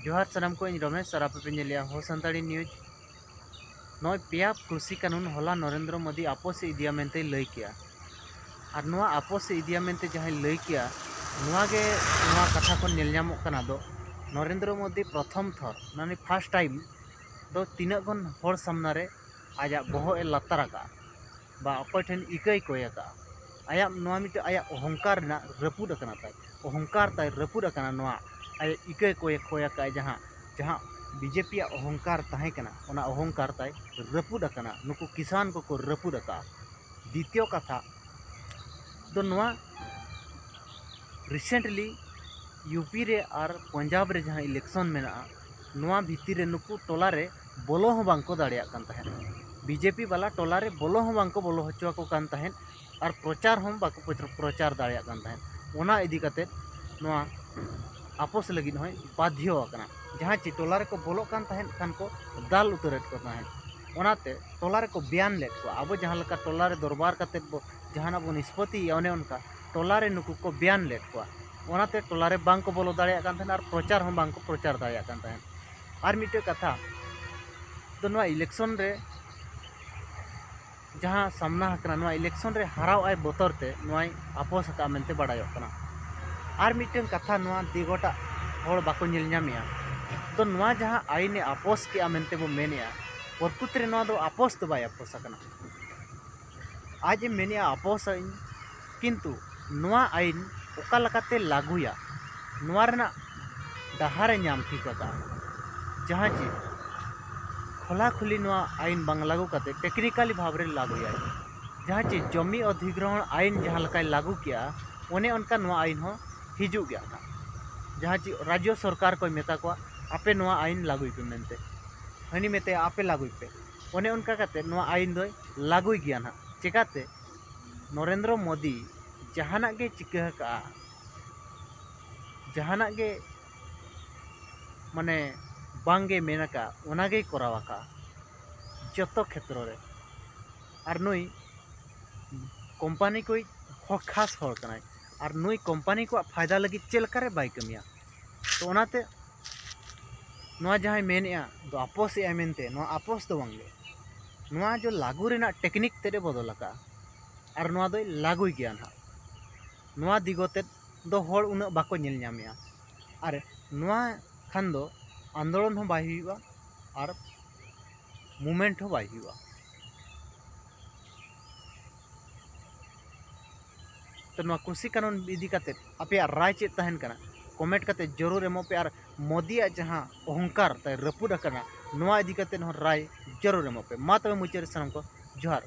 जोहार सानाम को रमेश और आपे पे हो सानताड़ी न्यूज नॉय पेया कृषि कानून होला नरेंद्र मोदी आपोस इदिया मेनते लई किया और नोआ आपोस इदिया मेनते जहां लई किया नोआ गे नोआ कथा को नेल ᱧᱟᱢᱚᱜ कना दो नरेंद्र मोदी प्रथम थर माने फर्स्ट टाइम दो तीना गन हर सामना रे आजा बहो ए लतार का बा अपर ठेन इकई कोय का आया नोआ मिटे आया अहंकार ना रपुड कना ताय अहंकार ताय रपुड कना नोआ आया इकई कोय का जहां जहां बीजेपी अहंकार ताहे कना ओना अहंकार ताय रपुड कना नुकु किसान को रपुड का द्वितीय कथा तो नोआ रिसेंटली यूपी रे और पंजाब रे जहां इलेक्शन मेना नोआ भितर रे नुकु टोला रे बोलो हो बांको दाड़िया कान ताहेन बीजेपी वाला टोला रे बोलो हो बांको बोलो हचुआ को कान ताहेन और प्रचार हम बाको प्रचार दाड़िया कान ताहेन ओना इदी कते नोआ आपोस लगी होय बाध्य आकना जहां ची टोला रे को बोलो कान ताहेन खान को दाल उतरेट को ताहेन ओनाते टोला रे को बयान लेट को अब जहां लका टोला रे दरबार कते जहां बो निष्पत्ति ओने उनका टोला रे नुकु को बयान लेट को ओनाते टोला रे बांग को बोलो दाड़िया कान ताहेन और प्रचार हम बांग को प्रचार दाड़िया कान ताहेन और मिटे कथा तो नोआ इलेक्शन रे जहां सामना हकना नोआ इलेक्शन रे हराव आय बोतरते नोआ आपोस का मेनते बड़ायो कना और मिटे कथा नोआ दिगोटा होड़ बाको नेल ᱧᱟᱢᱮया तो नोआ जहां आईने आपोस के मेनते बो मेनेया प्रकृत रे नोआ दो आपोस तो बाय आपोस कना आज मेनेया आपोस किंतु नोआ आईन ओका लकाते लागुया नोआ रेना डहारे ᱧᱟᱢ ठीक का जहां ची खोला खुली नोआ आईन बांग लागू करते टेक्निकली भाव रे लागुया जहां ची जमी अधिग्रहण आईन जहां लकाय लागू किया ओने उनका नोआ आईन हो हिजू गया था जहां ची राज्य सरकार को मेता को आपे नोआ आईन लागू पे मेनते हनी मेते आपे लागू पे ओने उनका करते नोआ आईन दो लागू गया ना चिकाते नरेंद्र मोदी जहाना गे चिका का जहाना गे माने बांगे मेनका ओनागे करावा का जतो क्षेत्र रे और नुई कंपनी कोई खास हर कनाय और नुई कंपनी को फायदा लगी चलकारे बाय कमिया तो ओनाते नोआ जहां मेनेया तो आपोस ए मेनते नोआ आपोस तो बांगे नोआ जो लागू रेना टेक्निक तेरे बदल का और नोआ दो लागू गया ना नोआ दिगोते दो हर उन बाको नेल ᱧᱟᱢᱮया और नोआ खान दो आंदोलन हो बाय हुआ और मूवमेंट हो बाय हुआ तो नोआ कृषि कानून इदी काते आपे राय चेत तहन कना कमेंट काते जरूर एमो पे और मोदी जहां अहंकार ताय रपुड कना नोआ इदी काते राय जरूर एमो पे मा तबे मुचारे सानम को जोहार।